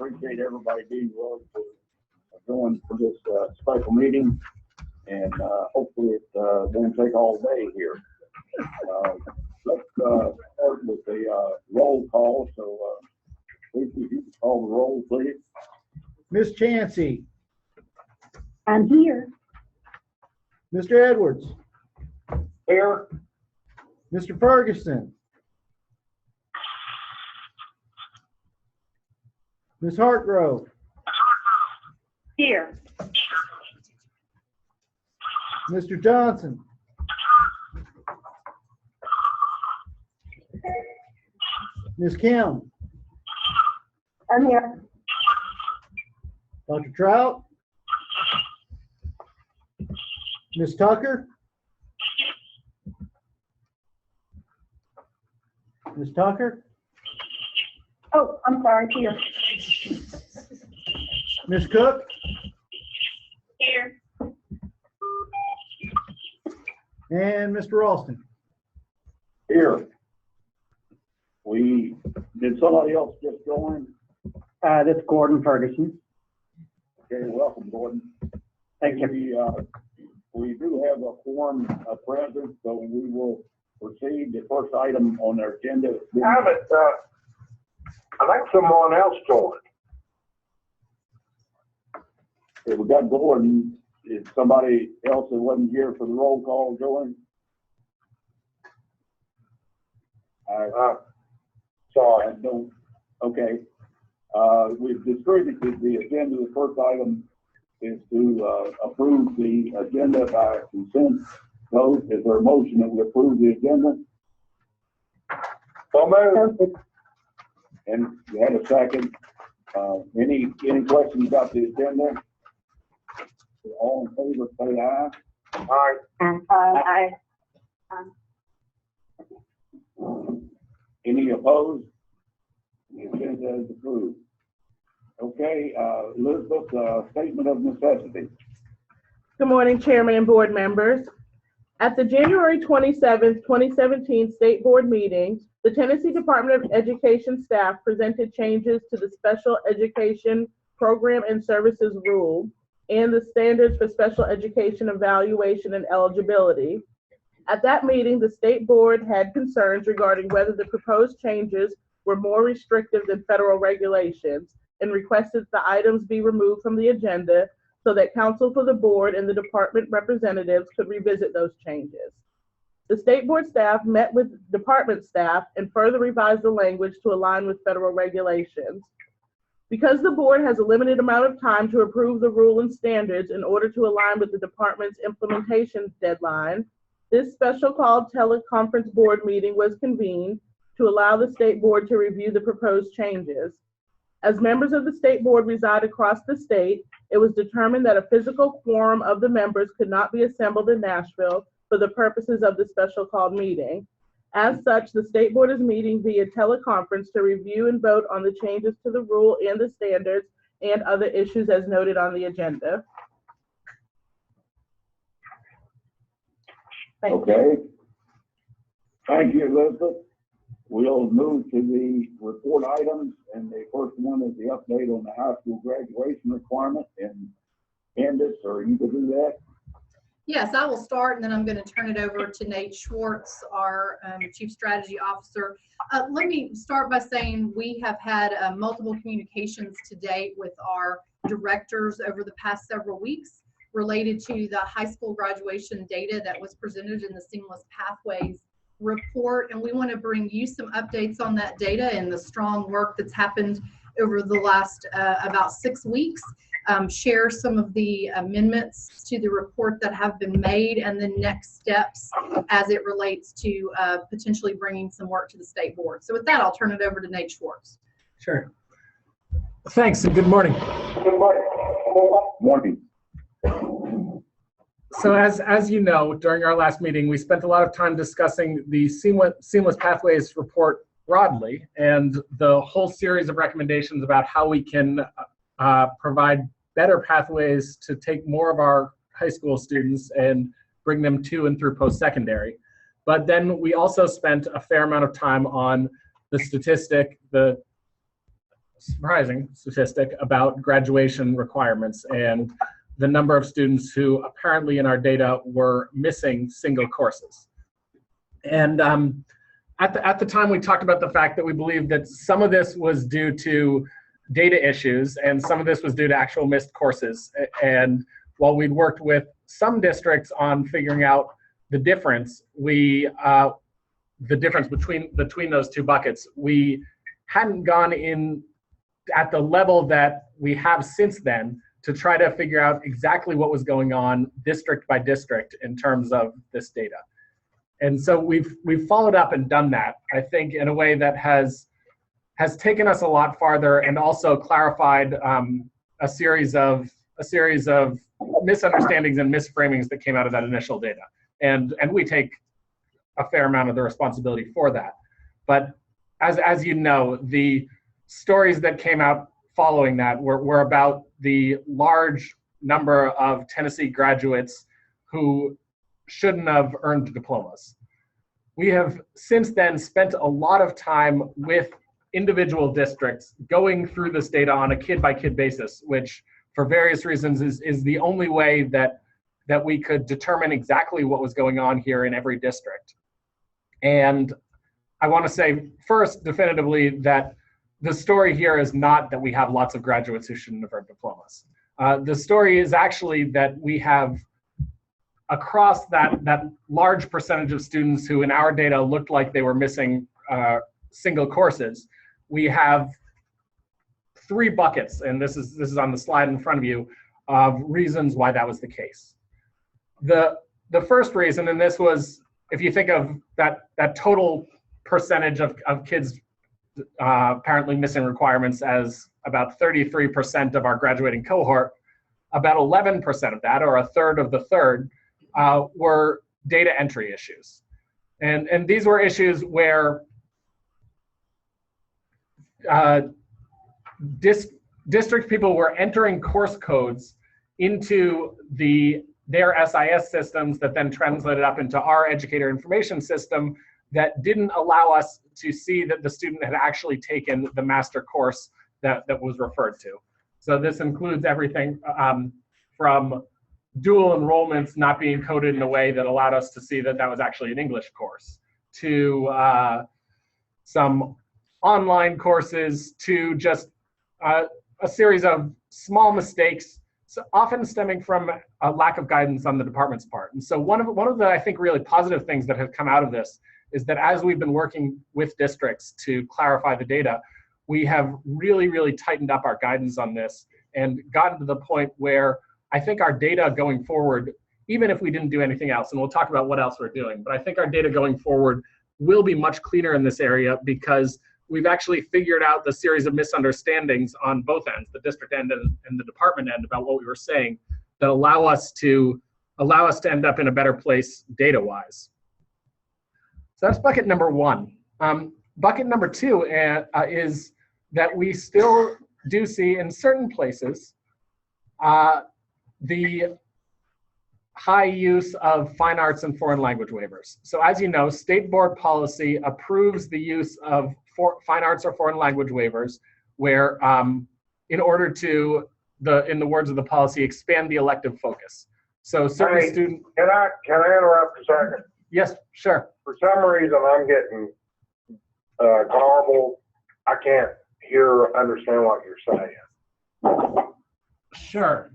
appreciate everybody being willing to join for this special meeting, and hopefully it won't take all day here. Let's start with the roll call. So, please, if you could call the roll, please. Miss Chansey. I'm here. Mr. Edwards. Here. Mr. Ferguson. Ms. Hartgrove. Here. Mr. Johnson. Ms. Kim. I'm here. Dr. Trout. Ms. Tucker. Ms. Tucker. Oh, I'm sorry. Here. Ms. Cook. Here. And Mr. Ralston. Here. Did somebody else just join? This is Gordon Ferguson. Okay, welcome, Gordon. Thank you. We do have a quorum present, so we will proceed. The first item on our agenda. I think someone else joined. Okay, we got Gordon. Is somebody else that wasn't here for the roll call join? Sorry, I don't. Okay. We've distributed the agenda. The first item is to approve the agenda by consent vote. Is there a motion that we approve the agenda? So moved. And you had a second. Any questions about the agenda? All in favor, say aye. Aye. Any opposed? The agenda is approved. Okay, Elizabeth, statement of necessity. Good morning, Chairman and board members. At the January 27th, 2017 State Board meeting, the Tennessee Department of Education staff presented changes to the Special Education Program and Services Rule and the Standards for Special Education Evaluation and Eligibility. At that meeting, the State Board had concerns regarding whether the proposed changes were more restrictive than federal regulations and requested the items be removed from the agenda so that counsel for the board and the department representatives could revisit those changes. The State Board staff met with department staff and further revised the language to align with federal regulations. Because the board has a limited amount of time to approve the rule and standards in order to align with the department's implementation deadline, this special called teleconference board meeting was convened to allow the State Board to review the proposed changes. As members of the State Board reside across the state, it was determined that a physical quorum of the members could not be assembled in Nashville for the purposes of the special called meeting. As such, the State Board is meeting via teleconference to review and vote on the changes to the rule and the standards and other issues as noted on the agenda. Okay. Thank you, Elizabeth. We'll move to the report items, and the first one is the update on the high school graduation requirement. And Candace, or you can do that? Yes, I will start, and then I'm going to turn it over to Nate Schwartz, our Chief Strategy Officer. Let me start by saying we have had multiple communications to date with our directors over the past several weeks related to the high school graduation data that was presented in the Seamless Pathways report, and we want to bring you some updates on that data and the strong work that's happened over the last about 6 weeks. Share some of the amendments to the report that have been made and the next steps as it relates to potentially bringing some work to the State Board. So with that, I'll turn it over to Nate Schwartz. Sure. Thanks and good morning. Good morning. Morning. So as you know, during our last meeting, we spent a lot of time discussing the Seamless Pathways report broadly and the whole series of recommendations about how we can provide better pathways to take more of our high school students and bring them to and through post-secondary. But then we also spent a fair amount of time on the surprising statistic about graduation requirements and the number of students who apparently in our data were missing single courses. And at the time, we talked about the fact that we believed that some of this was due to data issues and some of this was due to actual missed courses. And while we'd worked with some districts on figuring out the difference, the difference between those two buckets, we hadn't gone in at the level that we have since then to try to figure out exactly what was going on district by district in terms of this data. And so we've followed up and done that, I think, in a way that has taken us a lot farther and also clarified a series of misunderstandings and misframings that came out of that initial data. And we take a fair amount of the responsibility for that. But as you know, the stories that came out following that were about the large number of Tennessee graduates who shouldn't have earned diplomas. We have since then spent a lot of time with individual districts going through this data on a kid-by-kid basis, which for various reasons is the only way that we could determine exactly what was going on here in every district. And I want to say first definitively that the story here is not that we have lots of graduates who shouldn't have earned diplomas. The story is actually that we have, across that large percentage of students who in our data looked like they were missing single courses, we have three buckets, and this is on the slide in front of you, of reasons why that was the case. The first reason, and this was, if you think of that total percentage of kids apparently missing requirements as about 33% of our graduating cohort, about 11% of that, or a third of the third, were data entry issues. And these were issues where district people were entering course codes into their SIS systems that then translated up into our educator information system that didn't allow us to see that the student had actually taken the master course that was referred to. So this includes everything from dual enrollments not being coded in a way that allowed us to see that that was actually an English course, to some online courses, to just a series of small mistakes, so often stemming from a lack of guidance on the department's part. And so one of the, I think, really positive things that have come out of this is that as we've been working with districts to clarify the data, we have really, really tightened up our guidance on this and gotten to the point where I think our data going forward, even if we didn't do anything else, and we'll talk about what else we're doing, but I think our data going forward will be much cleaner in this area because we've actually figured out the series of misunderstandings on both ends, the district end and the department end, about what we were saying that allow us to end up in a better place data-wise. So that's bucket number one. Bucket number two is that we still do see in certain places the high use of fine arts and foreign language waivers. So as you know, state board policy approves the use of fine arts or foreign language waivers where in order to, in the words of the policy, expand the elective focus. So certain students— Can I interrupt a second? Yes, sure. For some reason, I'm getting garbled. I can't hear or understand what you're saying. Sure.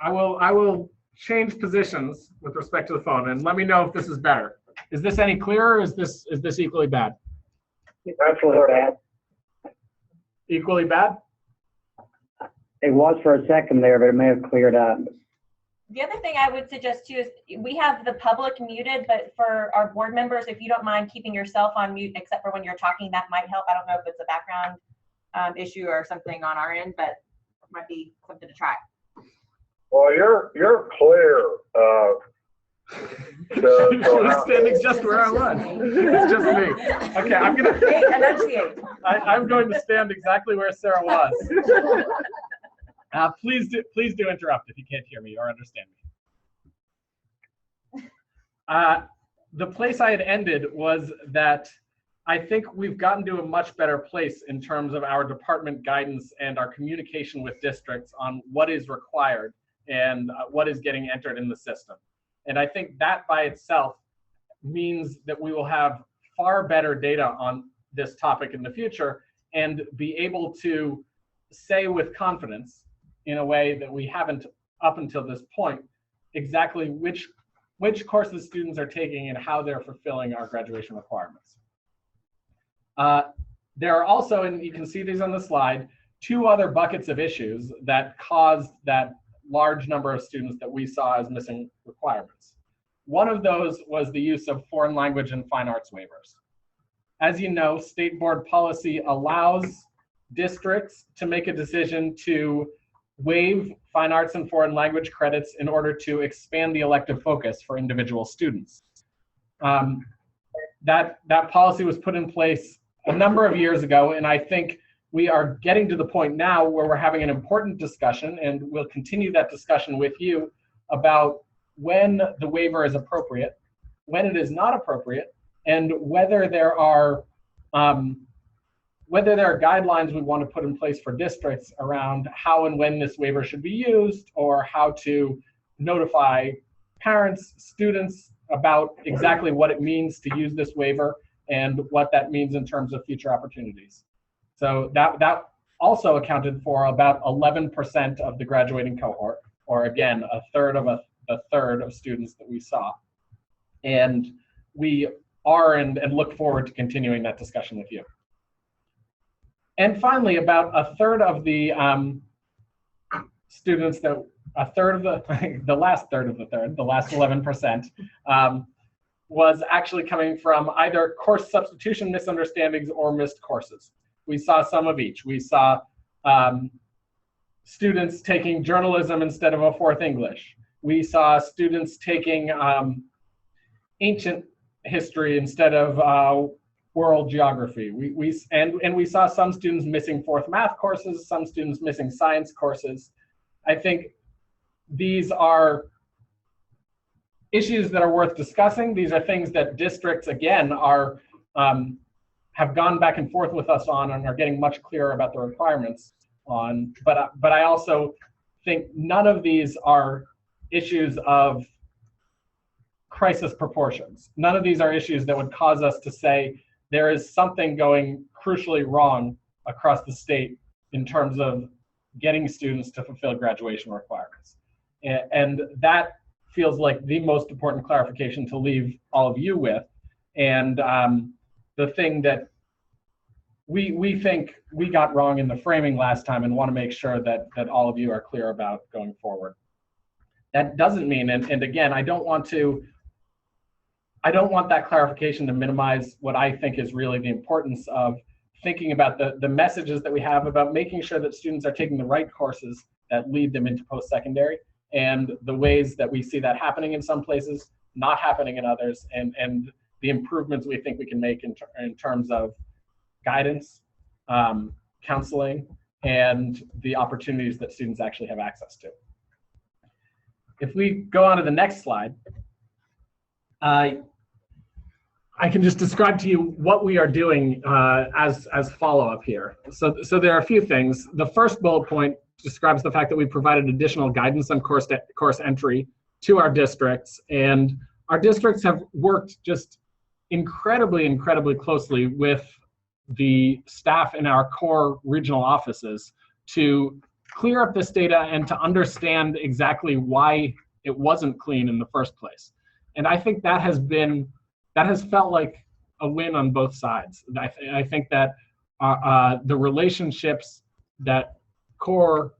I will change positions with respect to the phone and let me know if this is better. Is this any clearer or is this equally bad? That's really bad. Equally bad? It was for a second there, but it may have cleared up. The other thing I would suggest too is we have the public muted, but for our board members, if you don't mind keeping yourself on mute, except for when you're talking, that might help. I don't know if it's a background issue or something on our end, but it might be something to try. Well, you're clear. I was standing just where I was. It's just me. Okay, I'm gonna. Hey, enunciate. I'm going to stand exactly where Sarah was. Please do interrupt if you can't hear me or understand me. The place I had ended was that I think we've gotten to a much better place in terms of our department guidance and our communication with districts on what is required and what is getting entered in the system. And I think that by itself means that we will have far better data on this topic in the future and be able to say with confidence, in a way that we haven't up until this point, exactly which courses students are taking and how they're fulfilling our graduation requirements. There are also, and you can see these on the slide, 2 other buckets of issues that caused that large number of students that we saw as missing requirements. One of those was the use of foreign language and fine arts waivers. As you know, state board policy allows districts to make a decision to waive fine arts and foreign language credits in order to expand the elective focus for individual students. That policy was put in place a number of years ago, and I think we are getting to the point now where we're having an important discussion, and we'll continue that discussion with you about when the waiver is appropriate, when it is not appropriate, and whether there are guidelines we want to put in place for districts around how and when this waiver should be used, or how to notify parents, students about exactly what it means to use this waiver and what that means in terms of future opportunities. So that also accounted for about 11% of the graduating cohort, or again, a third of students that we saw. And we are and look forward to continuing that discussion with you. And finally, about a third of the students the last 11%, was actually coming from either course substitution misunderstandings or missed courses. We saw some of each. We saw students taking journalism instead of a 4th English. We saw students taking ancient history instead of world geography. We saw some students missing 4th math courses, some students missing science courses. I think these are issues that are worth discussing. These are things that districts, again, are have gone back and forth with us on and are getting much clearer about the requirements on. But I also think none of these are issues of crisis proportions. None of these are issues that would cause us to say there is something going crucially wrong across the state in terms of getting students to fulfill graduation requirements. And that feels like the most important clarification to leave all of you with. And the thing that we think we got wrong in the framing last time and want to make sure that all of you are clear about going forward. That doesn't mean, and again, I don't want that clarification to minimize what I think is really the importance of thinking about the messages that we have about making sure that students are taking the right courses that lead them into post-secondary, and the ways that we see that happening in some places, not happening in others, and the improvements we think we can make in terms of guidance, counseling, and the opportunities that students actually have access to. If we go on to the next slide, I can just describe to you what we are doing as follow-up here. So there are a few things. The first bullet point describes the fact that we provided additional guidance on course entry to our districts, and our districts have worked just incredibly closely with the staff in our core regional offices to clear up this data and to understand exactly why it wasn't clean in the first place. And I think that has felt like a win on both sides. I think that the relationships that core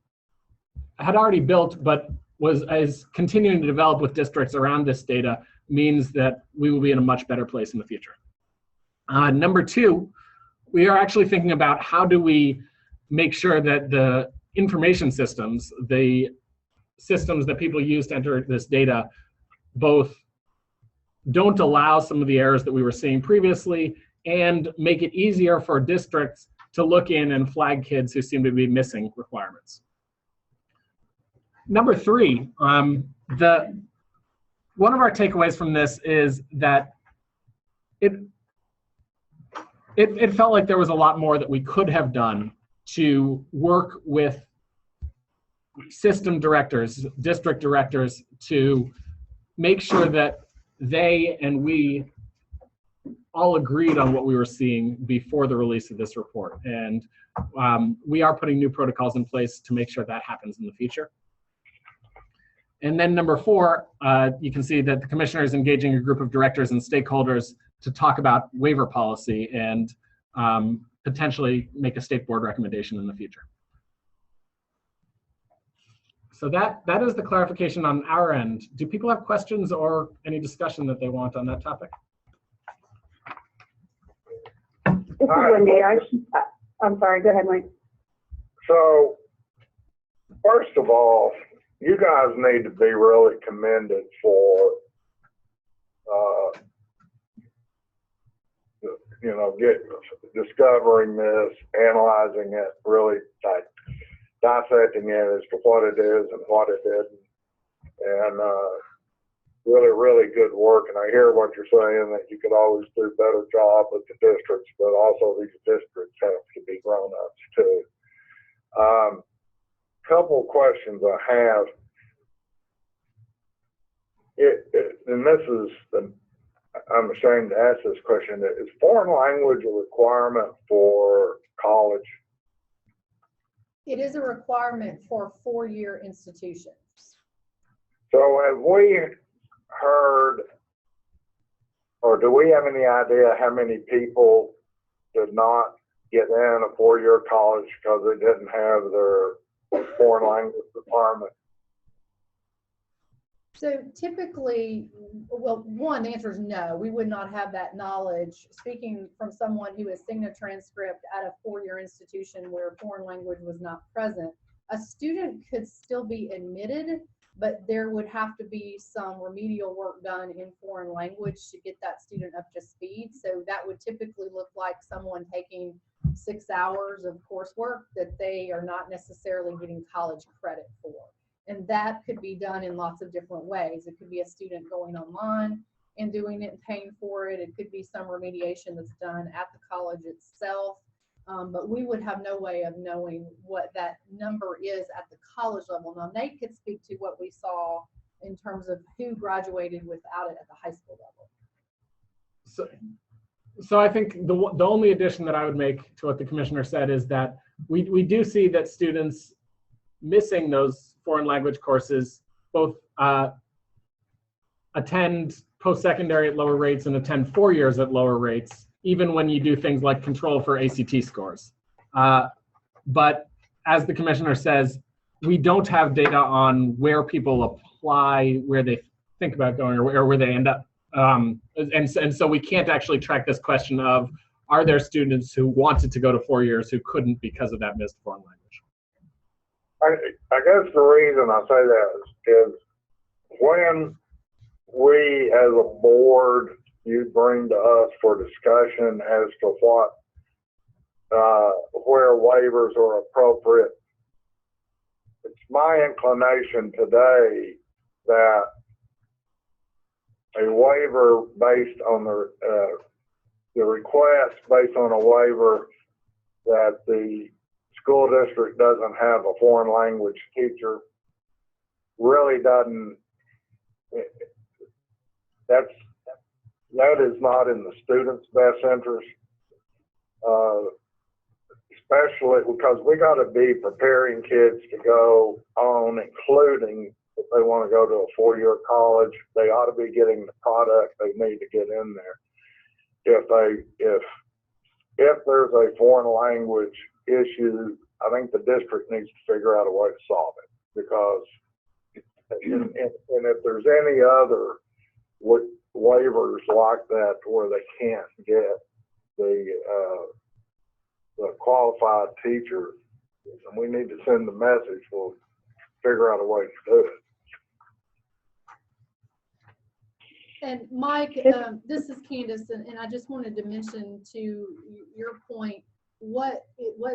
had already built but is continuing to develop with districts around this data means that we will be in a much better place in the future. Number two, we are actually thinking about how do we make sure that the information systems, the systems that people use to enter this data, both don't allow some of the errors that we were seeing previously and make it easier for districts to look in and flag kids who seem to be missing requirements. Number three, one of our takeaways from this is that it felt like there was a lot more that we could have done to work with system directors, district directors, to make sure that they and we all agreed on what we were seeing before the release of this report. And we are putting new protocols in place to make sure that happens in the future. And then number 4, you can see that the commissioner is engaging a group of directors and stakeholders to talk about waiver policy and potentially make a state board recommendation in the future. So that is the clarification on our end. Do people have questions or any discussion that they want on that topic? This is Wendy. I'm sorry, go ahead, Mike. So, first of all, you guys need to be really commended for, discovering this, analyzing it, really dissecting it as to what it is and what it isn't. And really, really good work. And I hear what you're saying, that you could always do a better job with the districts, but also these districts have to be grown-ups too. Couple questions I have. And this is, I'm ashamed to ask this question, is foreign language a requirement for college? It is a requirement for 4-year institutions. So have we heard, or do we have any idea how many people did not get in a 4-year college because they didn't have their foreign language requirement? So typically, well, one, the answer is no. We would not have that knowledge. Speaking from someone who has seen a transcript at a 4-year institution where foreign language was not present, a student could still be admitted, but there would have to be some remedial work done in foreign language to get that student up to speed. So that would typically look like someone taking 6 hours of coursework that they are not necessarily getting college credit for. And that could be done in lots of different ways. It could be a student going online and doing it and paying for it. It could be some remediation that's done at the college itself. But we would have no way of knowing what that number is at the college level. Now, Nate could speak to what we saw in terms of who graduated without it at the high school level. So I think the only addition that I would make to what the commissioner said is that we do see that students missing those foreign language courses both attend post-secondary at lower rates and attend 4 years at lower rates, even when you do things like control for ACT scores. But as the commissioner says, we don't have data on where people apply, where they think about going, or where they end up. And so we can't actually track this question of, are there students who wanted to go to 4 years who couldn't because of that missed foreign language? I guess the reason I say that is when we as a board, you bring to us for discussion as to what, where waivers are appropriate. It's my inclination today that a waiver based on the request based on a waiver that the school district doesn't have a foreign language teacher really doesn't, that is not in the student's best interest, especially because we got to be preparing kids to go on, including if they want to go to a 4-year college, they ought to be getting the product they need to get in there. If there's a foreign language issue, I think the district needs to figure out a way to solve it, because and if there's any other waivers like that where they can't get the qualified teacher, and we need to send the message, we'll figure out a way to do it. And Mike, this is Candace, and I just wanted to mention to your point, what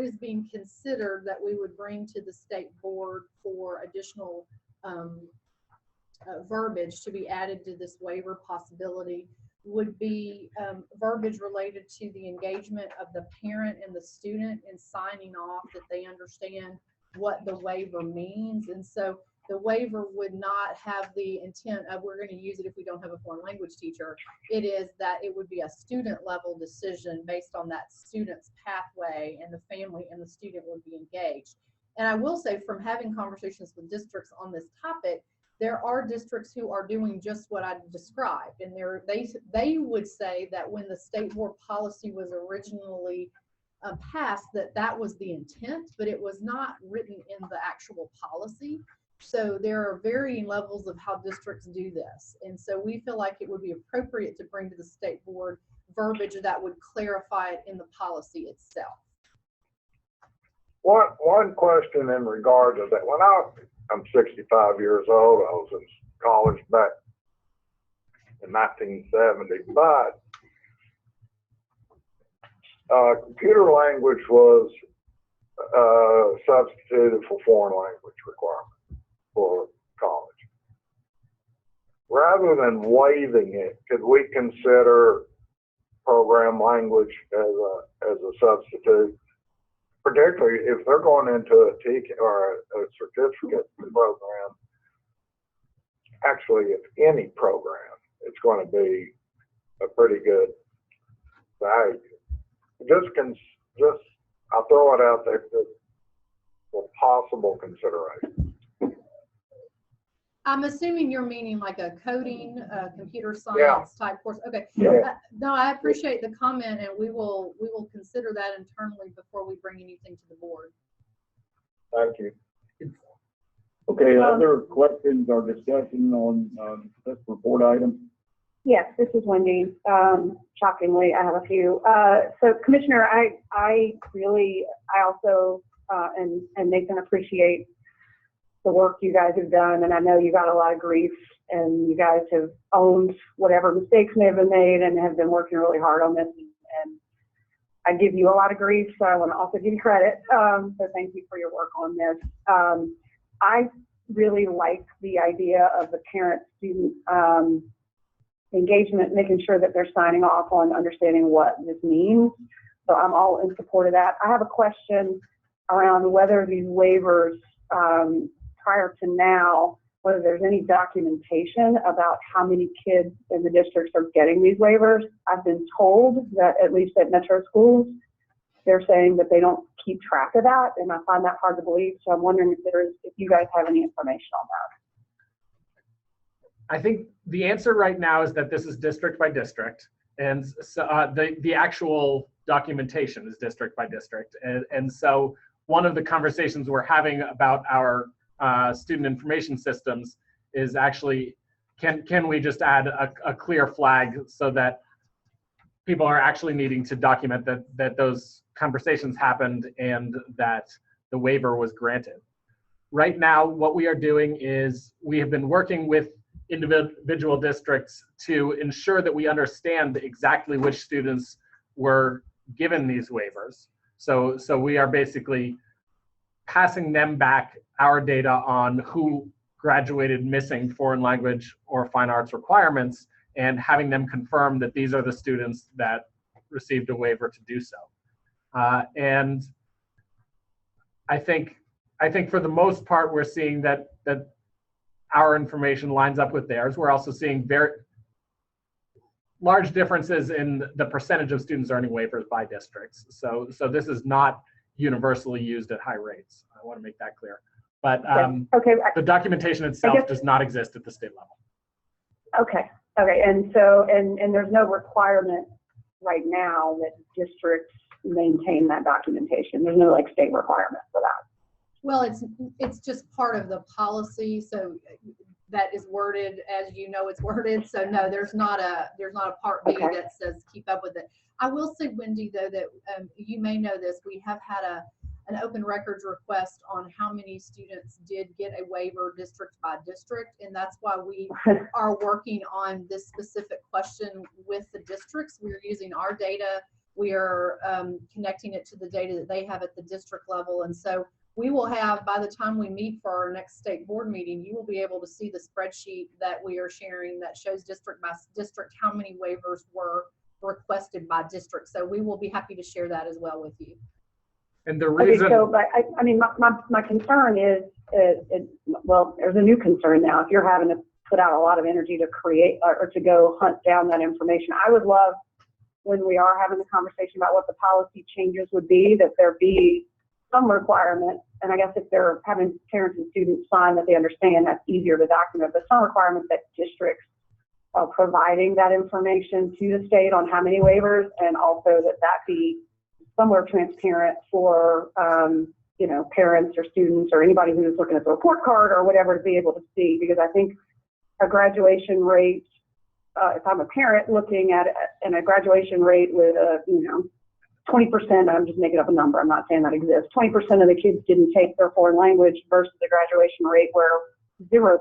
is being considered that we would bring to the state board for additional verbiage to be added to this waiver possibility would be verbiage related to the engagement of the parent and the student in signing off that they understand what the waiver means. And so the waiver would not have the intent of we're going to use it if we don't have a foreign language teacher. It is that it would be a student level decision based on that student's pathway, and the family and the student would be engaged. And I will say, from having conversations with districts on this topic, there are districts who are doing just what I described. And they would say that when the state board policy was originally passed, that was the intent, but it was not written in the actual policy. So there are varying levels of how districts do this. And so we feel like it would be appropriate to bring to the state board verbiage that would clarify it in the policy itself. One question in regard to that. When I'm 65 years old, I was in college back in 1970, but computer language was substituted for foreign language requirement for college. Rather than waiving it, could we consider program language as a substitute? Particularly if they're going into a TK or a certificate program. Actually, if any program, it's going to be a pretty good value. Just I'll throw it out there for possible consideration. I'm assuming you're meaning like a coding, computer science type course. Okay. Yeah. No, I appreciate the comment, and we will consider that internally before we bring anything to the board. Thank you. Okay, other questions or discussion on this report item? Yes, this is Wendy. Shockingly, I have a few. So Commissioner, I also, and Nathan, appreciate the work you guys have done. And I know you got a lot of grief, and you guys have owned whatever mistakes may have been made and have been working really hard on this. And I give you a lot of grief, so I want to also give you credit. So thank you for your work on this. I really like the idea of the parent-student engagement, making sure that they're signing off on understanding what this means. So I'm all in support of that. I have a question around whether these waivers, prior to now, whether there's any documentation about how many kids in the districts are getting these waivers. I've been told that, at least at metro schools, they're saying that they don't keep track of that, and I find that hard to believe. So I'm wondering if you guys have any information on that. I think the answer right now is that this is district by district, and so the actual documentation is district by district. And so one of the conversations we're having about our student information systems is actually, can we just add a clear flag so that people are actually needing to document that those conversations happened and that the waiver was granted. Right now, what we are doing is we have been working with individual districts to ensure that we understand exactly which students were given these waivers. So we are basically passing them back our data on who graduated missing foreign language or fine arts requirements, and having them confirm that these are the students that received a waiver to do so. And I think for the most part, we're seeing that our information lines up with theirs. We're also seeing very large differences in the percentage of students earning waivers by districts. So this is not universally used at high rates. I want to make that clear. But the documentation itself does not exist at the state level. Okay. And so, and there's no requirement right now that districts maintain that documentation. There's no like state requirement for that. Well, it's just part of the policy, so that is worded as you know it's worded. So no, there's not a part B that says keep up with it. I will say, Wendy, though, that you may know this, we have had an open records request on how many students did get a waiver district by district, and that's why we are working on this specific question with the districts. We're using our data. We are connecting it to the data that they have at the district level, and so we will have, by the time we meet for our next state board meeting, you will be able to see the spreadsheet that we are sharing that shows district by district how many waivers were requested by district. So we will be happy to share that as well with you. And the Okay, reason, so, but I mean, my concern is, well, there's a new concern now. If you're having to put out a lot of energy to create or to go hunt down that information, I would love, when we are having the conversation about what the policy changes would be, that there be some requirement, and I guess if they're having parents and students sign that they understand, that's easier to document, but some requirement that districts are providing that information to the state on how many waivers, and also that be somewhere transparent for, you know, parents or students or anybody who's looking at the report card or whatever to be able to see, because I think a graduation rate, if I'm a parent looking at a graduation rate with a, you know, 20%, I'm just making up a number, I'm not saying that exists, 20% of the kids didn't take their foreign language versus the graduation rate where 0%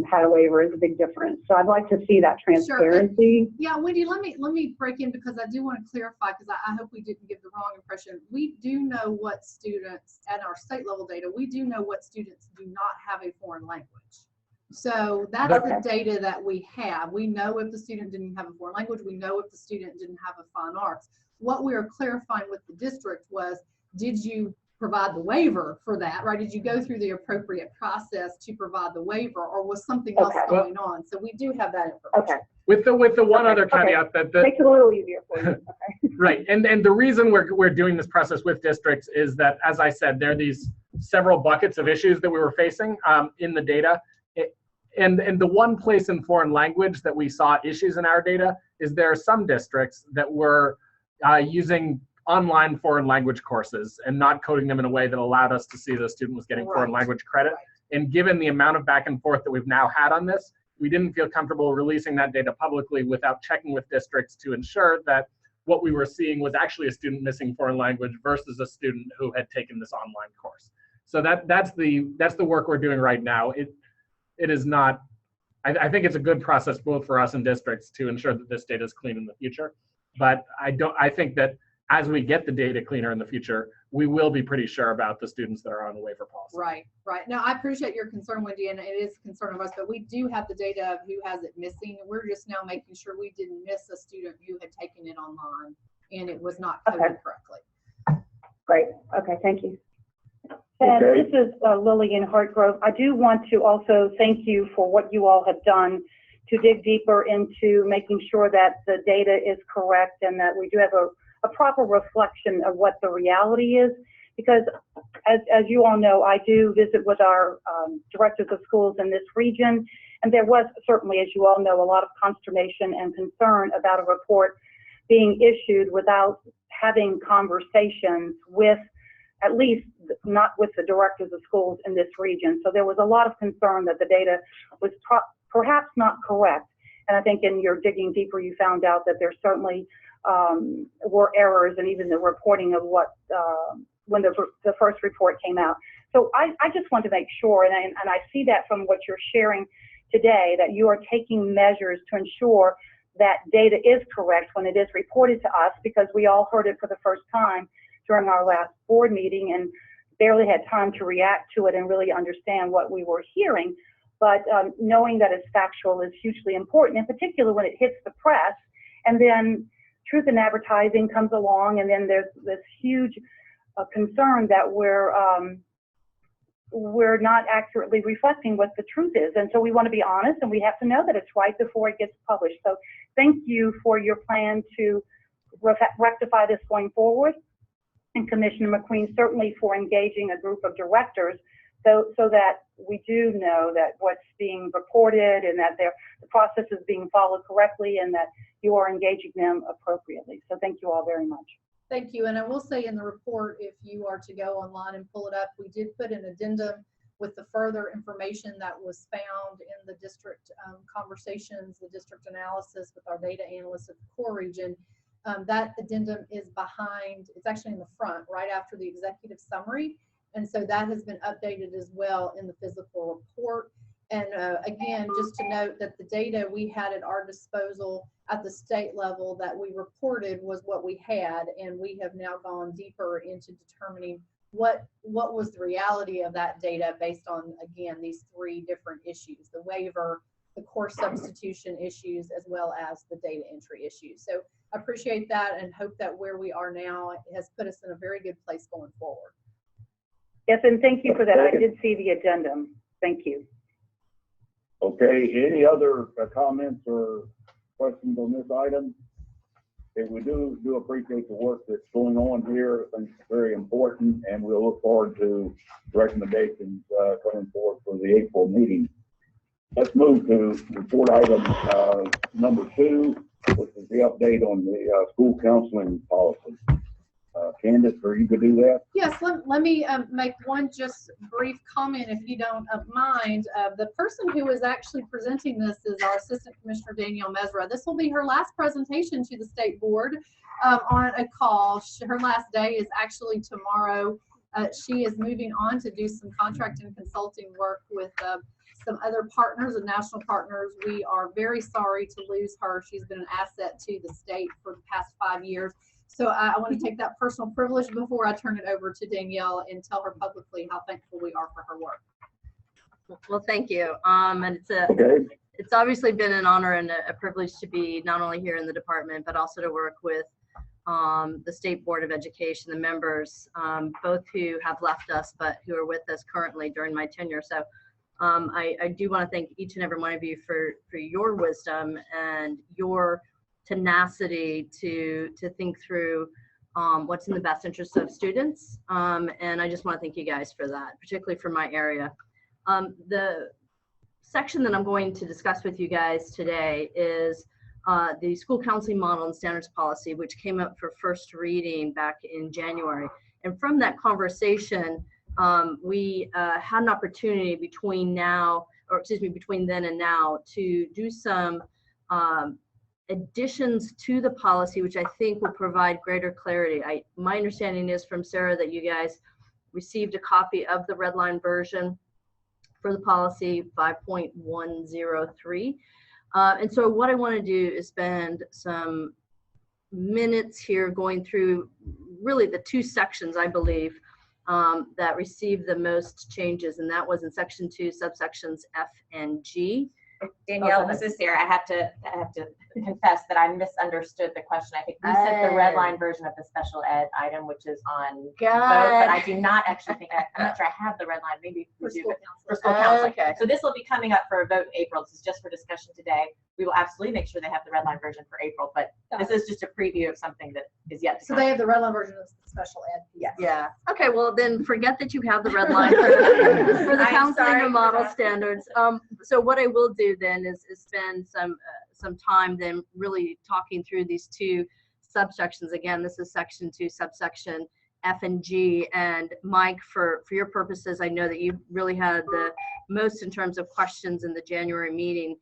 had a waiver is a big difference. So I'd like to see that transparency. Sure. Yeah, Wendy, let me break in, because I do want to clarify, because I hope we didn't give the wrong impression. We do know what students at our state level data, we do know what students do not have a foreign language. So that's the data that we have. We know if the student didn't have a foreign language, we know if the student didn't have a fine arts. What we are clarifying with the district was, did you provide the waiver for that, right? Did you go through the appropriate process to provide the waiver, or was something else going on? So we do have that information. Okay. with the one other caveat that makes it a little easier for you. Okay. Right, and the reason we're doing this process with districts is that, as I said, there are these several buckets of issues that we were facing in the data. And the one place in foreign language that we saw issues in our data is there are some districts that were using online foreign language courses and not coding them in a way that allowed us to see the student was getting foreign language credit. And given the amount of back and forth that we've now had on this, we didn't feel comfortable releasing that data publicly without checking with districts to ensure that what we were seeing was actually a student missing foreign language versus a student who had taken this online course. So that's the work we're doing right now. It is not, I think it's a good process both for us and districts to ensure that this data is clean in the future. But I think that as we get the data cleaner in the future, we will be pretty sure about the students that are on the waiver policy. Right, right. Now, I appreciate your concern, Wendy, and it is a concern of us, but we do have the data of who has it missing. We're just now making sure we didn't miss a student who had taken it online and it was not coded correctly. Great. Okay, thank you. And Okay. this is Lillian Hartgrove. I do want to also thank you for what you all have done to dig deeper into making sure that the data is correct and that we do have a proper reflection of what the reality is. Because as you all know, I do visit with our directors of schools in this region, and there was certainly, as you all know, a lot of consternation and concern about a report being issued without having conversations with, at least not with the directors of schools in this region. So there was a lot of concern that the data was perhaps not correct. And I think in your digging deeper, you found out that there certainly were errors and even the reporting of what, when the first report came out. So I just want to make sure, and I see that from what you're sharing today, that you are taking measures to ensure that data is correct when it is reported to us, because we all heard it for the first time during our last board meeting and barely had time to react to it and really understand what we were hearing. But knowing that it's factual is hugely important, in particular when it hits the press, and then Truth in Advertising comes along, and then there's this huge concern that we're not accurately reflecting what the truth is. And so we want to be honest, and we have to know that it's right before it gets published. So thank you for your plan to rectify this going forward. And Commissioner McQueen, certainly for engaging a group of directors so that we do know that what's being reported and that the process is being followed correctly and that you are engaging them appropriately. So thank you all very much. Thank you. And I will say in the report, if you are to go online and pull it up, we did put an addendum with the further information that was found in the district conversations, the district analysis with our data analysts at the core region. That addendum is behind, it's actually in the front, right after the executive summary. And so that has been updated as well in the physical report. And again, just to note that the data we had at our disposal at the state level that we reported was what we had, and we have now gone deeper into determining what was the reality of that data based on, again, these three different issues, the waiver, the course substitution issues, as well as the data entry issues. So I appreciate that and hope that where we are now has put us in a very good place going forward. Yes, and thank you for that. I did see the addendum. Thank you. Okay, any other comments or questions on this item? Okay, we do appreciate the work that's going on here. I think it's very important, and we'll look forward to recommendations coming forward for the April meeting. Let's move to report item number 2, which is the update on the school counseling policy. Candace, or you could do that? Yes, let me make one just brief comment, if you don't mind. The person who is actually presenting this is our Assistant Commissioner Danielle Mesra. This will be her last presentation to the State Board on a call. Her last day is actually tomorrow. She is moving on to do some contract and consulting work with some other partners and national partners. We are very sorry to lose her. She's been an asset to the state for the past 5 years. So I want to take that personal privilege before I turn it over to Danielle and tell her publicly how thankful we are for her work. Well, thank you. And it's obviously been an honor and a privilege to be not only here in the department, but also to work with the State Board of Education, the members, both who have left us, but who are with us currently during my tenure. So I do want to thank each and every one of you for your wisdom and your tenacity to think through what's in the best interest of students. And I just want to thank you guys for that, particularly for my area. The section that I'm going to discuss with you guys today is the school counseling model and standards policy, which came up for first reading back in January. And from that conversation, we had an opportunity between then and now to do some additions to the policy, which I think will provide greater clarity. My understanding is from Sarah that you guys received a copy of the red line version for the policy 5.103. And so what I want to do is spend some minutes here going through really the 2 sections, I believe, that received the most changes, and that was in section 2, subsections F and G. Danielle, this is Sarah. I have to confess that I misunderstood the question. I think we said the red line version of the special ed item, which is on vote, but I do not actually think I'm not sure I have the red line. Maybe we do, but for school counseling. Okay. So this will be coming up for a vote in April. This is just for discussion today. We will absolutely make sure they have the red line version for April, but this is just a preview of something that is yet to come. So they have the red line version of the special ed. Yes. Yeah. Okay. Well, then forget that you have the red line for the counseling and model standards. So what I will do then is spend some time then really talking through these 2 subsections. Again, this is section 2, subsection F and G. And Mike, for your purposes, I know that you really had the most in terms of questions in the January meeting.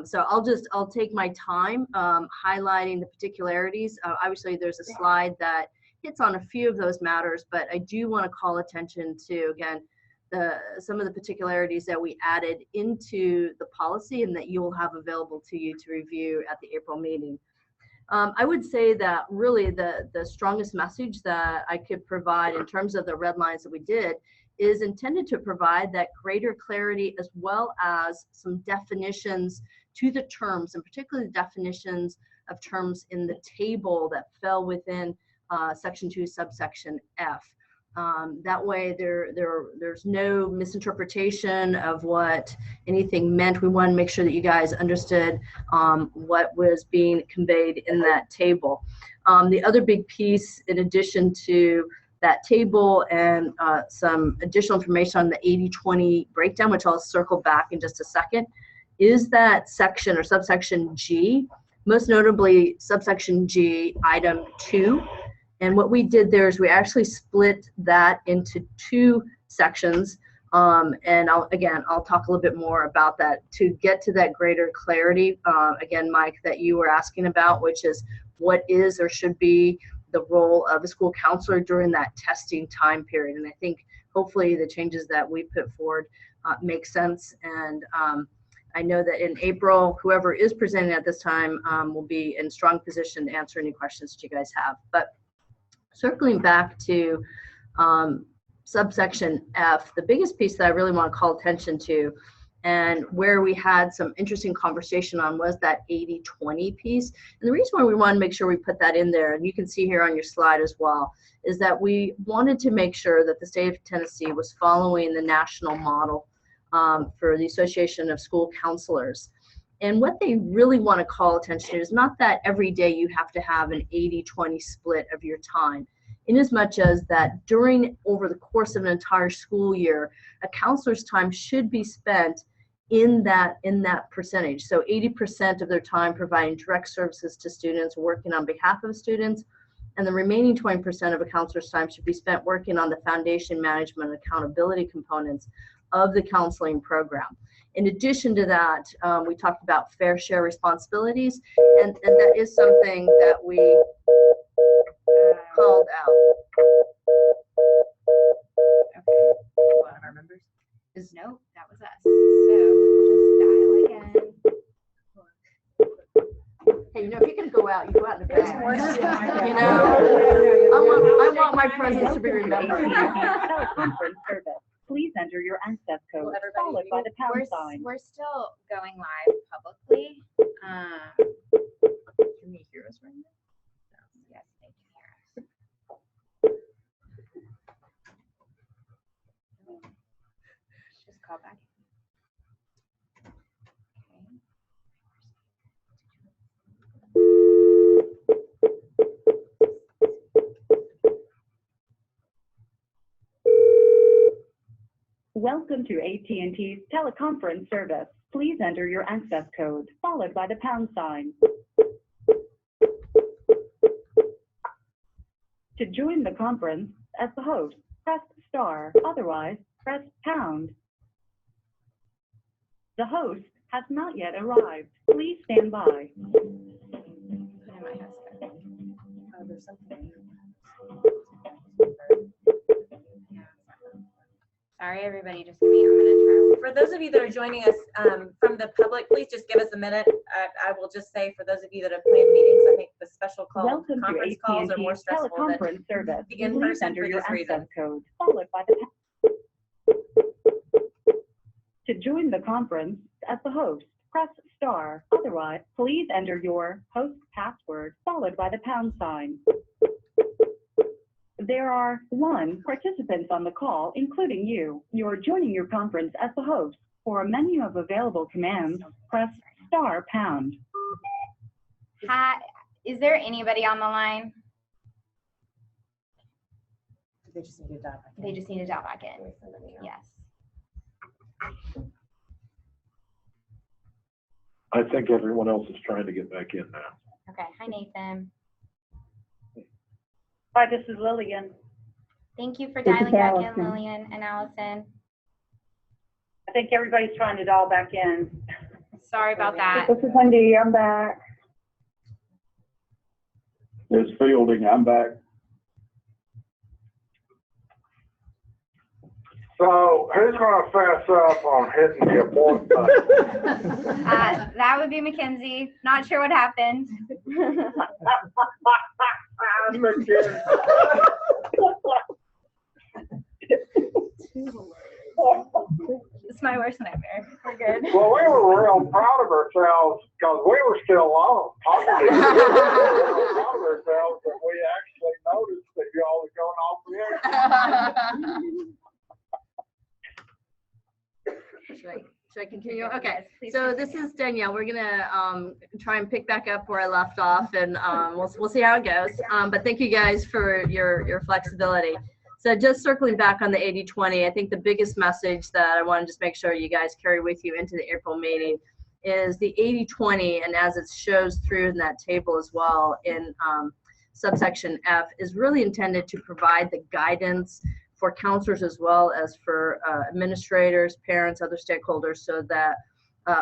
So I'll take my time highlighting the particularities. Obviously, there's a slide that hits on a few of those matters, but I do want to call attention to, again, some of the particularities that we added into the policy and that you will have available to you to review at the April meeting. I would say that really the strongest message that I could provide in terms of the red lines that we did is intended to provide that greater clarity, as well as some definitions to the terms, and particularly the definitions of terms in the table that fell within section 2, subsection F. That way there's no misinterpretation of what anything meant. We want to make sure that you guys understood what was being conveyed in that table. The other big piece, in addition to that table and some additional information on the 80-20 breakdown, which I'll circle back in just a second, is that section or subsection G, most notably subsection G, item 2. And what we did there is we actually split that into 2 sections. And I'll talk a little bit more about that to get to that greater clarity. Again, Mike, that you were asking about, which is what is or should be the role of a school counselor during that testing time period. And I think hopefully the changes that we put forward make sense. And I know that in April, whoever is presenting at this time will be in strong position to answer any questions that you guys have. But circling back to subsection F, the biggest piece that I really want to call attention to, and where we had some interesting conversation on, was that 80-20 piece. And the reason why we want to make sure we put that in there, and you can see here on your slide as well, is that we wanted to make sure that the state of Tennessee was following the national model for the Association of School Counselors. And what they really want to call attention to is not that every day you have to have an 80-20 split of your time, in as much as that over the course of an entire school year, a counselor's time should be spent in that percentage. So 80% of their time providing direct services to students, working on behalf of students, and the remaining 20% of a counselor's time should be spent working on the foundation, management, and accountability components of the counseling program. In addition to that, we talked about fair share responsibilities, and that is something that we called out. Okay. One of our members? Nope, that was us. So we'll just dial again. Hey, if you're gonna go out, you go out in the back. I want my presence to be remembered. Teleconference service. Please enter your access code followed by the pound sign. We're still going live publicly. Can you hear us right now? Yes, they can hear us. Just call back. Welcome to AT&T's teleconference service. Please enter your access code followed by the pound sign. To join the conference as the host, press star. Otherwise, press pound. The host has not yet arrived. Please stand by. There's something. Sorry, everybody, just give me, I'm gonna try. For those of you that are joining us from the public, please just give us a minute. I will just say, for those of you that have planned meetings, I think the special Welcome conference to calls are more AT&T's stressful than teleconference service. the in Please person enter for your this reason. access code followed by the To join the conference as the host, press star. Otherwise, please enter your host password followed by the pound sign. There are 1 participants on the call, including you. You're joining your conference as the host. For a menu of available commands, press star pound. Hi, is there anybody on the line? They just need to dial back in. They just need to dial back in. Yes. I think everyone else is trying to get back in now. Okay. Hi, Nathan. Hi, this is Lillian. Thank you for This is dialing back in, Allison. Lillian and Allison. I think everybody's trying to dial back in. Sorry about that. This is Wendy, I'm back. There's Fielding, I'm back. So who's gonna fess up on hitting the abort button? That would be Mackenzie. Not sure what happened. It's my worst nightmare. We're good. Well, we were real proud of ourselves because we were still on talking. We were proud of ourselves that we actually noticed that y'all was going off the air. Should I continue? Okay, so this is Danielle. We're gonna try and pick back up where I left off, and we'll see how it goes. But thank you guys for your flexibility. So just circling back on the 80-20, I think the biggest message that I want to just make sure you guys carry with you into the April meeting is the 80-20, and as it shows through in that table as well in subsection F, is really intended to provide the guidance for counselors as well as for administrators, parents, other stakeholders, so that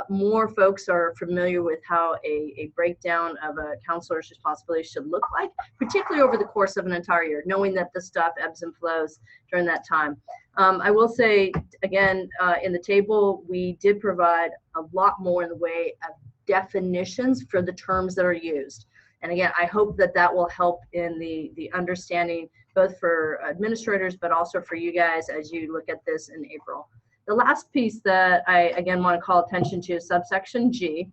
more folks are familiar with how a breakdown of a counselor's responsibility should look like, particularly over the course of an entire year, knowing that this stuff ebbs and flows during that time. I will say, again, in the table, we did provide a lot more in the way of definitions for the terms that are used. And again, I hope that that will help in the understanding both for administrators, but also for you guys as you look at this in April. The last piece that I, again, want to call attention to is subsection G.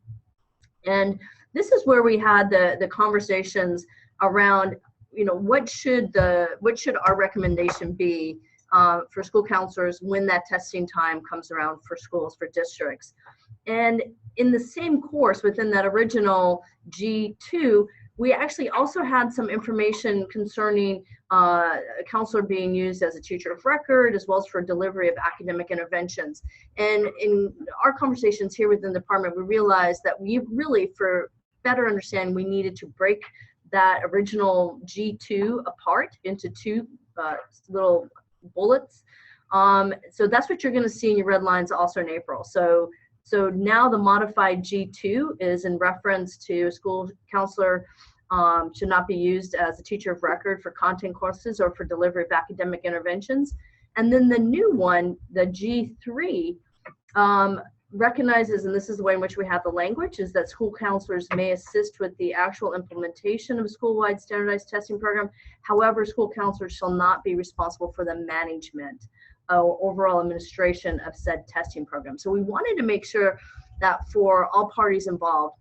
And this is where we had the conversations around, you know, what should our recommendation be for school counselors when that testing time comes around for schools, for districts. And in the same course, within that original G2, we actually also had some information concerning a counselor being used as a teacher of record, as well as for delivery of academic interventions. And in our conversations here within the department, we realized that we really, for better understanding, we needed to break that original G2 apart into two little bullets. So that's what you're going to see in your red lines also in April. So now the modified G2 is in reference to a school counselor should not be used as a teacher of record for content courses or for delivery of academic interventions. And then the new one, the G3, recognizes, and this is the way in which we have the language, is that school counselors may assist with the actual implementation of a school-wide standardized testing program. However, school counselors shall not be responsible for the management or overall administration of said testing program. So we wanted to make sure that for all parties involved,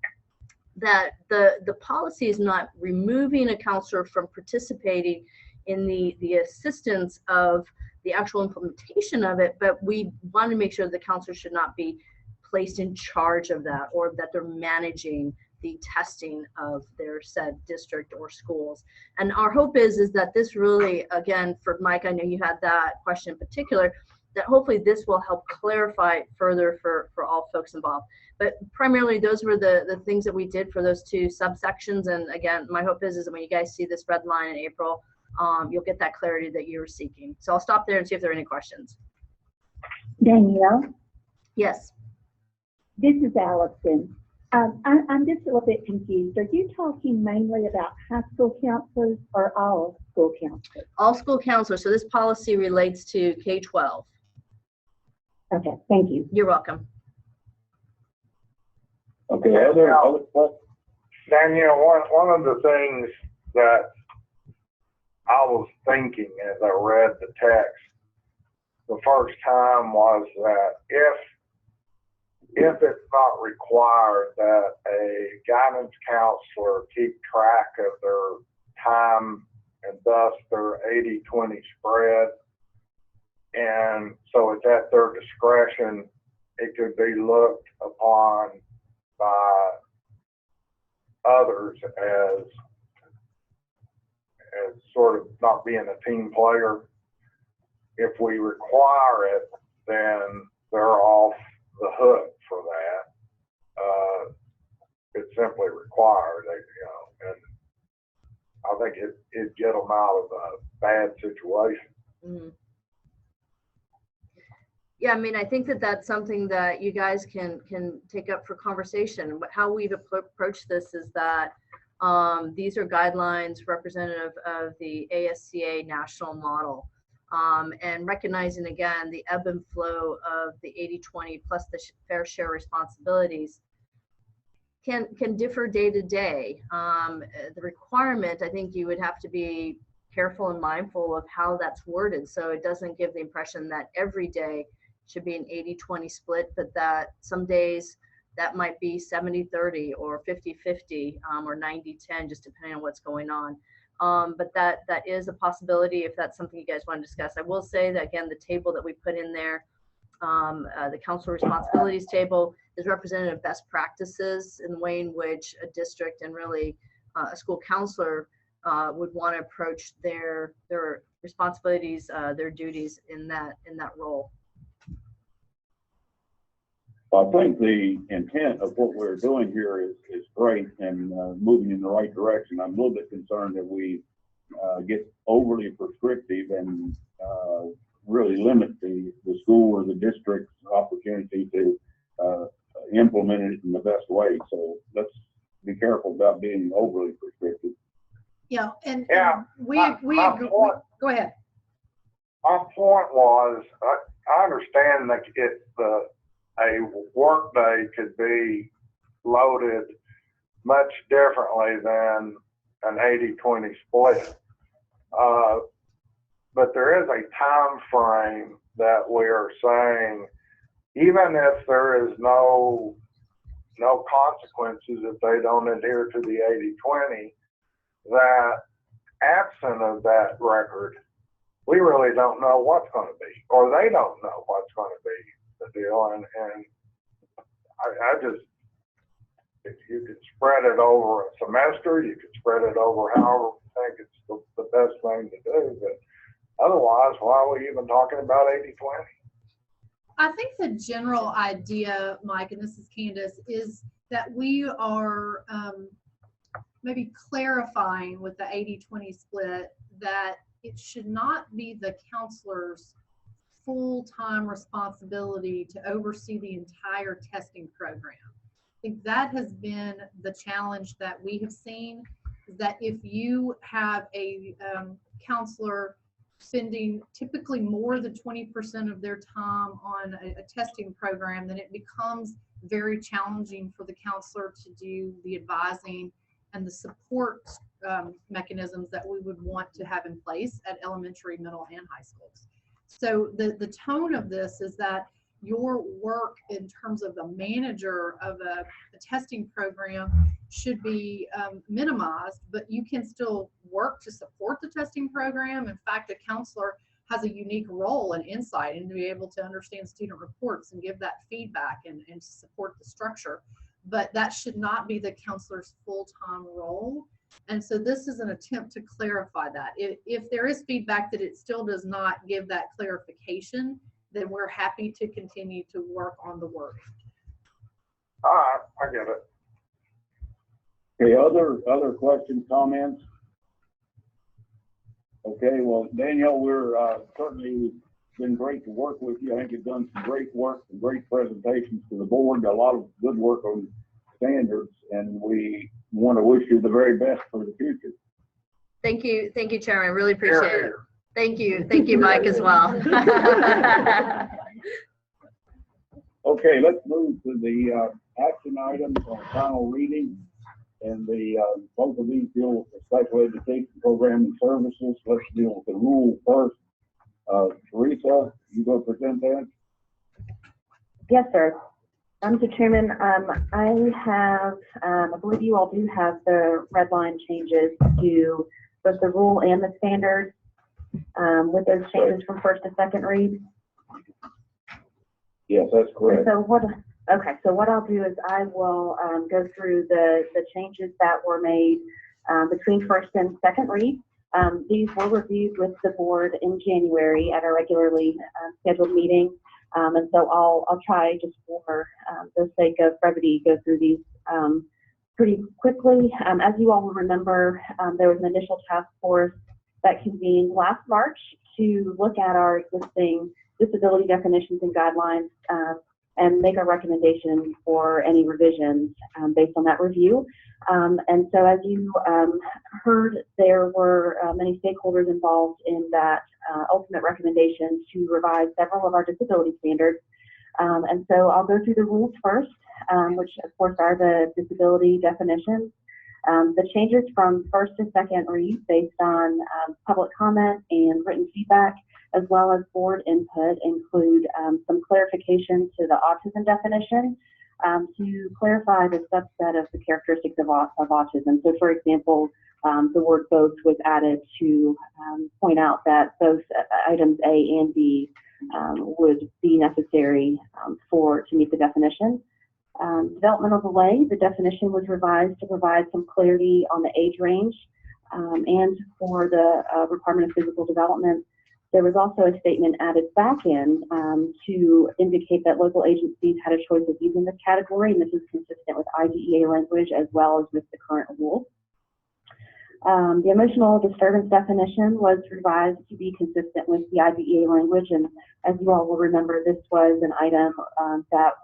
that the policy is not removing a counselor from participating in the assistance of the actual implementation of it, but we want to make sure the counselor should not be placed in charge of that, or that they're managing the testing of their said district or schools. And our hope is that this really, again, for Mike, I know you had that question in particular, that hopefully this will help clarify further for all folks involved. But primarily, those were the things that we did for those two subsections. And again, my hope is that when you guys see this red line in April, you'll get that clarity that you were seeking. So I'll stop there and see if there are any questions. Danielle? Yes. This is Allison. I'm just a little bit confused. Are you talking mainly about high school counselors or all school counselors? All school counselors. So this policy relates to K-12. Okay, thank you. You're welcome. Okay, Danielle, one of the things that I was thinking as I read the text the first time was that if it's not required that a guidance counselor keep track of their time and thus their 80-20 spread, and so it's at their discretion, it could be looked upon by others as sort of not being a team player. If we require it, then they're off the hook for that. It's simply required, and I think it'd get them out of a bad situation. Mm-hmm. Yeah, I mean, I think that's something that you guys can take up for conversation. How we've approached this is that these are guidelines representative of the ASCA national model, and recognizing again the ebb and flow of the 80-20 plus the fair share responsibilities can differ day to day. The requirement, I think you would have to be careful and mindful of how that's worded, so it doesn't give the impression that every day should be an 80-20 split, but that some days that might be 70-30 or 50-50 or 90-10, just depending on what's going on. But that is a possibility if that's something you guys want to discuss. I will say that, again, the table that we put in there, the counselor responsibilities table, is representative of best practices in the way in which a district and really a school counselor would want to approach their responsibilities, their duties in that role. I think the intent of what we're doing here is great and moving in the right direction. I'm a little bit concerned that we get overly prescriptive and really limit the school or the district's opportunity to implement it in the best way. So let's be careful about being overly prescriptive. Yeah, and we go ahead. My point was, I understand that a work day could be loaded much differently than an 80-20 split. but there is a time frame that we are saying, even if there is no consequences if they don't adhere to the 80/20, that absent of that record, we really don't know what's going to be, or they don't know what's going to be the deal. And I just, if you could spread it over a semester, you could spread it over however you think it's the best thing to do. But otherwise, why are we even talking about 80/20? I think the general idea, Mike, and this is Candace, is that we are maybe clarifying with the 80/20 split that it should not be the counselor's full-time responsibility to oversee the entire testing program. I think that has been the challenge that we have seen, is that if you have a counselor spending typically more than 20% of their time on a testing program, then it becomes very challenging for the counselor to do the advising and the support mechanisms that we would want to have in place at elementary, middle, and high schools. So the tone of this is that your work in terms of the manager of a testing program should be minimized, but you can still work to support the testing program. In fact, a counselor has a unique role and insight and to be able to understand student reports and give that feedback and support the structure. But that should not be the counselor's full-time role. And so this is an attempt to clarify that. If there is feedback that it still does not give that clarification, then we're happy to continue to work on the work. All right, I get it. Okay, other questions, comments? Okay, well, Danielle, we're certainly been great to work with you. I think you've done some great work, some great presentations to the board, a lot of good work on standards, and we want to wish you the very best for the future. Thank you, Chairman. I really appreciate it. Thank you, Mike, as well. Okay, let's move to the action items on final reading, and both of these deal with the special education program and services. Let's deal with the rule first. Teresa, you go present that? Yes, sir. Mr. Chairman, I believe you all do have the red line changes to both the rule and the standards with those changes from first to second read. Yes, that's correct. So what I'll do is I will go through the changes that were made between first and second read. These were reviewed with the board in January at our regularly scheduled meeting. And so I'll try, just for the sake of brevity, go through these pretty quickly. As you all will remember, there was an initial task force that convened last March to look at our existing disability definitions and guidelines and make a recommendation for any revisions based on that review. And so as you heard, there were many stakeholders involved in that ultimate recommendation to revise several of our disability standards. And so I'll go through the rules first, which of course are the disability definitions. The changes from first to second read based on public comment and written feedback, as well as board input, include some clarification to the autism definition to clarify the subset of the characteristics of autism. So for example, the word both was added to point out that both items A and B would be necessary to meet the definition. Developmental delay, the definition was revised to provide some clarity on the age range and for the requirement of physical development. There was also a statement added back in to indicate that local agencies had a choice of using this category, and this is consistent with IDEA language as well as with the current rule. The emotional disturbance definition was revised to be consistent with the IDEA language, and as you all will remember, this was an item that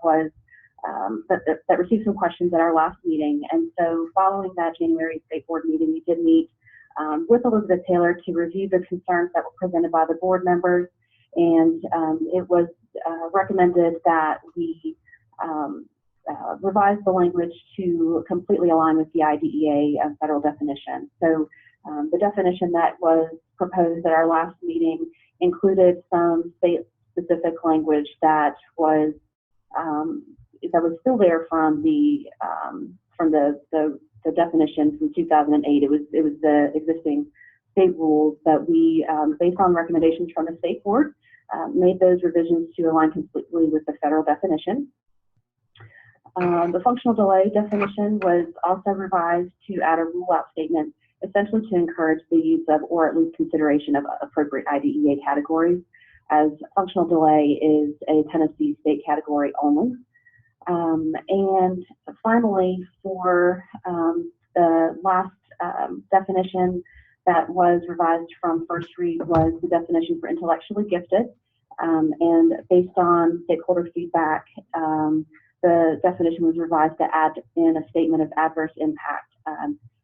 received some questions at our last meeting. And so following that January State Board meeting, we did meet with Elizabeth Taylor to review the concerns that were presented by the board members, and it was recommended that we revise the language to completely align with the IDEA federal definition. So The definition that was proposed at our last meeting included some state-specific language that was still there from the definition from 2008. It was the existing state rules that we, based on recommendations from the state board, made those revisions to align completely with the federal definition. The functional delay definition was also revised to add a rule-out statement, essentially to encourage the use of, or at least consideration of, appropriate IDEA categories, as functional delay is a Tennessee state category only. And finally, for the last definition that was revised from first read was the definition for intellectually gifted. And based on stakeholder feedback, the definition was revised to add in a statement of adverse impact.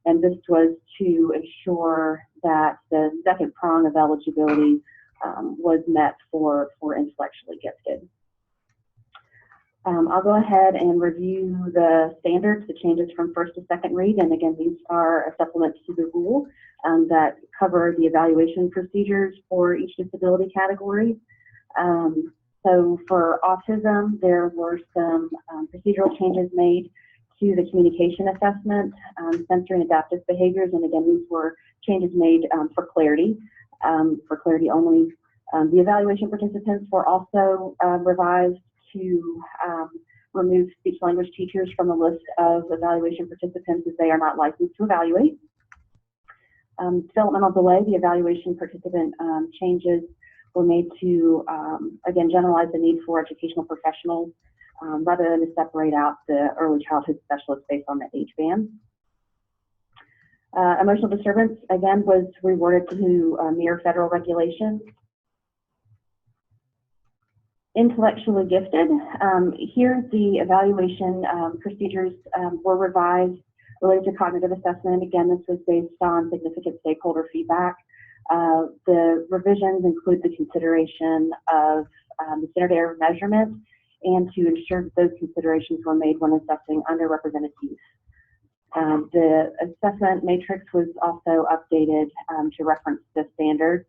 And this was to ensure that the second prong of eligibility was met for intellectually gifted. I'll go ahead and review the standards, the changes from first to second read. And again, these are a supplement to the rule that cover the evaluation procedures for each disability category. So for autism, there were some procedural changes made to the communication assessment, sensory and adaptive behaviors. And again, these were changes made for clarity only. The evaluation participants were also revised to remove speech language teachers from the list of evaluation participants as they are not licensed to evaluate. Developmental delay, the evaluation participant changes were made to, again, generalize the need for educational professionals rather than to separate out the early childhood specialists based on the age band. Emotional disturbance, again, was reworded to mirror federal regulations. Intellectually gifted, here the evaluation procedures were revised related to cognitive assessment. Again, this was based on significant stakeholder feedback. The revisions include the consideration of the standard error of measurement and to ensure that those considerations were made when assessing underrepresented youth. The assessment matrix was also updated to reference the standards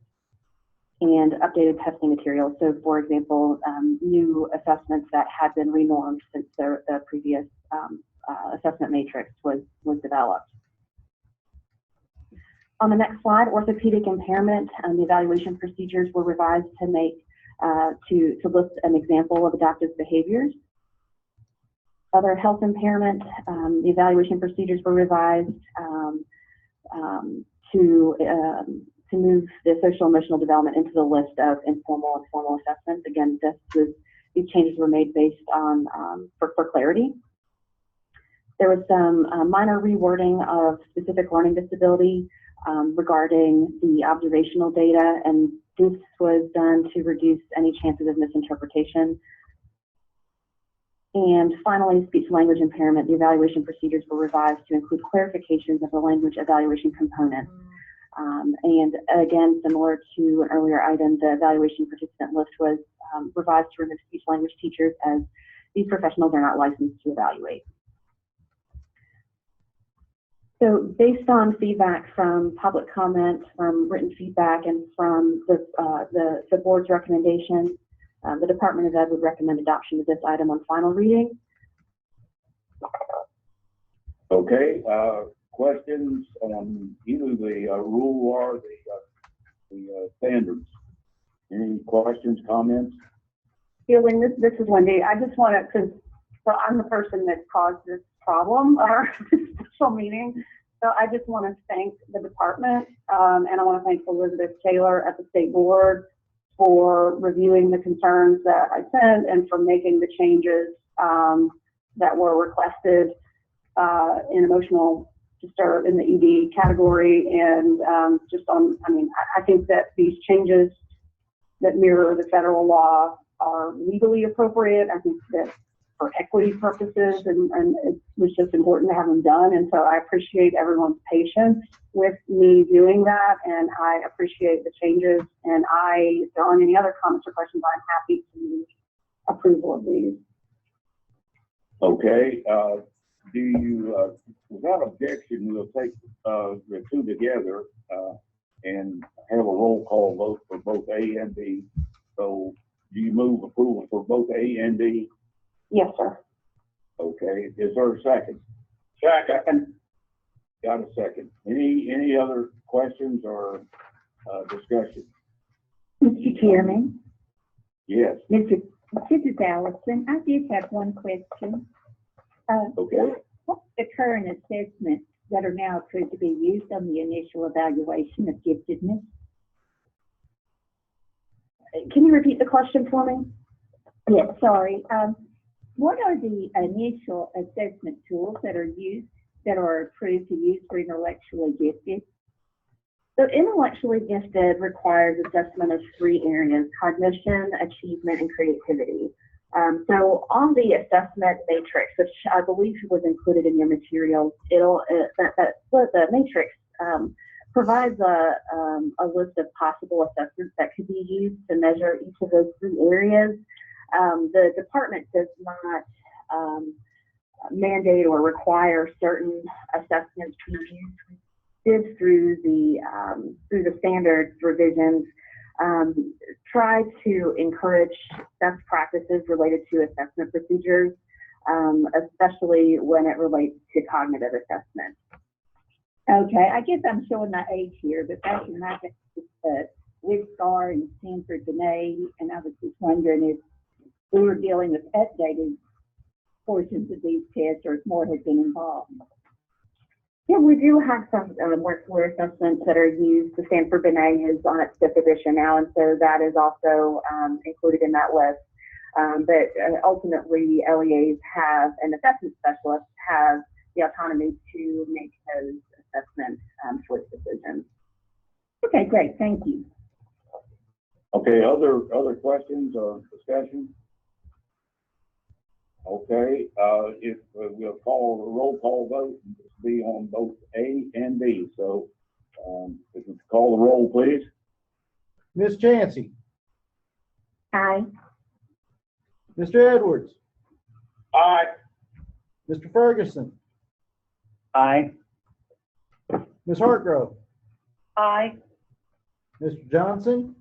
and updated testing materials. So, for example, new assessments that had been renormed since the previous assessment matrix was developed. On the next slide, orthopedic impairment, the evaluation procedures were revised to make to list an example of adaptive behaviors. Other health impairment, the evaluation procedures were revised to move the social emotional development into the list of informal and formal assessments. Again, these changes were made based on for clarity. There was some minor rewording of specific learning disability regarding the observational data, and this was done to reduce any chances of misinterpretation. And finally, speech language impairment, the evaluation procedures were revised to include clarifications of the language evaluation component. And again, similar to an earlier item, the evaluation participant list was revised to remove speech language teachers, as these professionals are not licensed to evaluate. So based on feedback from public comment, from written feedback, and from the board's recommendation, the Department of Ed would recommend adoption of this item on final reading. Okay, questions on either the rule or the standards? Any questions, comments? Feeling this is Wendy. I just want to, because I'm the person that caused this problem at our special meeting. So I just want to thank the department, and I want to thank Elizabeth Taylor at the state board for reviewing the concerns that I sent and for making the changes that were requested in emotional disturb in the ED category. And I think that these changes that mirror the federal law are legally appropriate. I think that for equity purposes, and it was just important to have them done. And so I appreciate everyone's patience with me doing that, and I appreciate the changes. And if there aren't any other comments or questions, I'm happy to move approval of these. Okay, do you, without objection, we'll take, the two together, and have a roll call vote for both A and B. So do you move approval for both A and B? Yes, sir. Okay, is there a second? Second. Got a second. Any other questions or, discussion? Mr. Chairman, Yes, this is Allison. I did have one question. okay. What's the current assessments that are now approved to be used on the initial evaluation of giftedness? Can you repeat the question for me? Yes, sorry. What are the initial assessment tools that are used, that are approved to use for intellectually gifted? So intellectually gifted requires assessment of 3 areas: cognition, achievement, and creativity. So on the assessment matrix, which I believe was included in your materials, the matrix provides a list of possible assessments that could be used to measure each of those 3 areas. The department does not mandate or require certain assessments to be used through the standards revisions. Try to encourage best practices related to assessment procedures, especially when it relates to cognitive assessment. Okay, I guess I'm showing my age here, but back in my days, with SCAR and Stanford Binet, and I was just wondering if we were dealing with updated portions of these tests or if more had been involved. Yeah, we do have some workflow assessments that are used. The Stanford Binet is on its 5th edition now, and so that is also included in that list. But ultimately, LEAs have, and assessment specialists have the autonomy to make those assessment choice decisions. Okay, great, thank you. Okay, other questions or discussion? Okay, if we'll call a roll call vote, it'll be on both A and B. So, if you call the roll, please. Ms. Chansey, Aye. Mr. Edwards, Aye. Mr. Ferguson, Aye. Ms. Hartgrove, Aye. Mr. Johnson,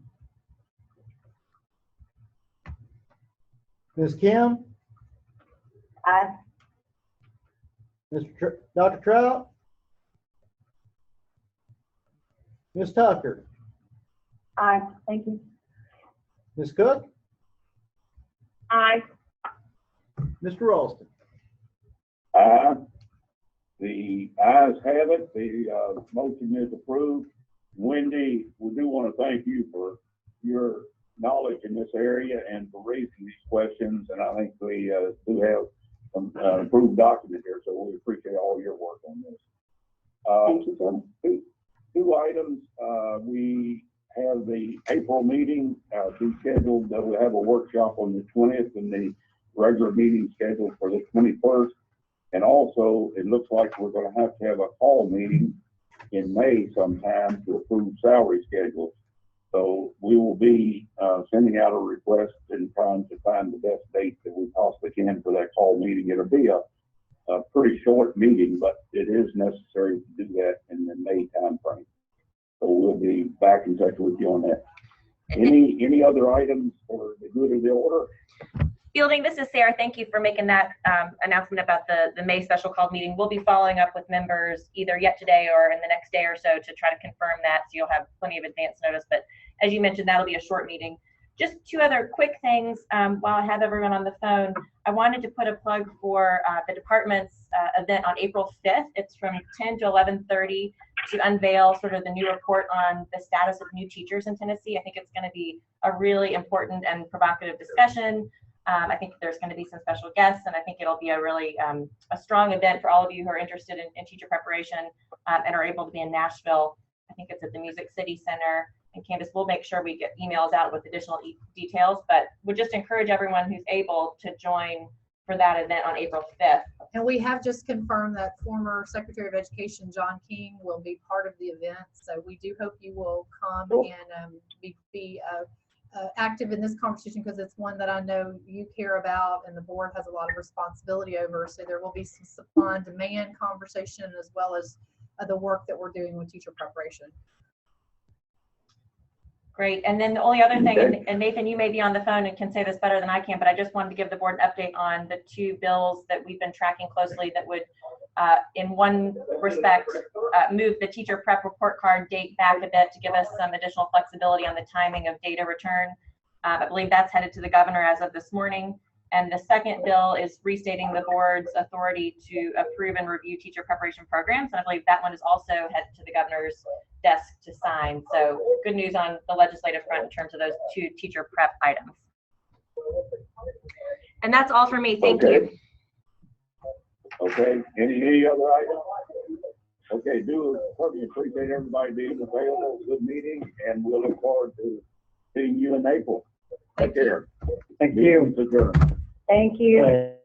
Ms. Kim, Aye. Dr. Trout, Ms. Tucker, Aye. Thank you. Ms. Cook, Aye. Mr. Ralston. The ayes have it. The motion is approved. Wendy, we do want to thank you for your knowledge in this area and for raising these questions. And I think we do have some approved document here, so we appreciate all your work on this. Thank you, Jim. Two items. We have the April meeting be scheduled. We'll have a workshop on the 20th and the regular meeting scheduled for the 21st. And also, it looks like we're going to have a fall meeting in May sometime to approve salary schedules. So we will be sending out a request and trying to find the best date that we possibly can for that fall meeting. It'll be a pretty short meeting, but it is necessary to do that in the May timeframe. So we'll be back in touch with you on that. Any other items for the good of the order? Fielding, this is Sarah. Thank you for making that announcement about the May special called meeting. We'll be following up with members either yet today or in the next day or so to try to confirm that, so you'll have plenty of advance notice. But as you mentioned, that'll be a short meeting. Just 2 other quick things while I have everyone on the phone. I wanted to put a plug for the department's event on April 5th. It's from 10 to 11:30 to unveil sort of the new report on the status of new teachers in Tennessee. I think it's going to be a really important and provocative discussion. I think there's going to be some special guests, and I think it'll be a really a strong event for all of you who are interested in teacher preparation and are able to be in Nashville. I think it's at the Music City Center. And Candace, we'll make sure we get emails out with additional details, but we'll just encourage everyone who's able to join for that event on April 5th. And we have just confirmed that former Secretary of Education John King will be part of the event. So we do hope you will come and be active in this conversation because it's one that I know you care about and the board has a lot of responsibility over. So there will be some supply and demand conversation as well as the work that we're doing with teacher preparation. Great. And then the only other thing, and Nathan, you may be on the phone and can say this better than I can, but I just wanted to give the board an update on the 2 bills that we've been tracking closely that would, in one respect, move the teacher prep report card date back a bit to give us some additional flexibility on the timing of data return. I believe that's headed to the governor as of this morning. And the second bill is restating the board's authority to approve and review teacher preparation programs. And I believe that one is also headed to the governor's desk to sign. So good news on the legislative front in terms of those 2 teacher prep items. And that's all for me. Thank you. Okay, any other items? Okay, do certainly appreciate everybody being available. Good meeting, and we'll look forward to seeing you in April. Take care. Thank you. Meeting's adjourned. Thank you.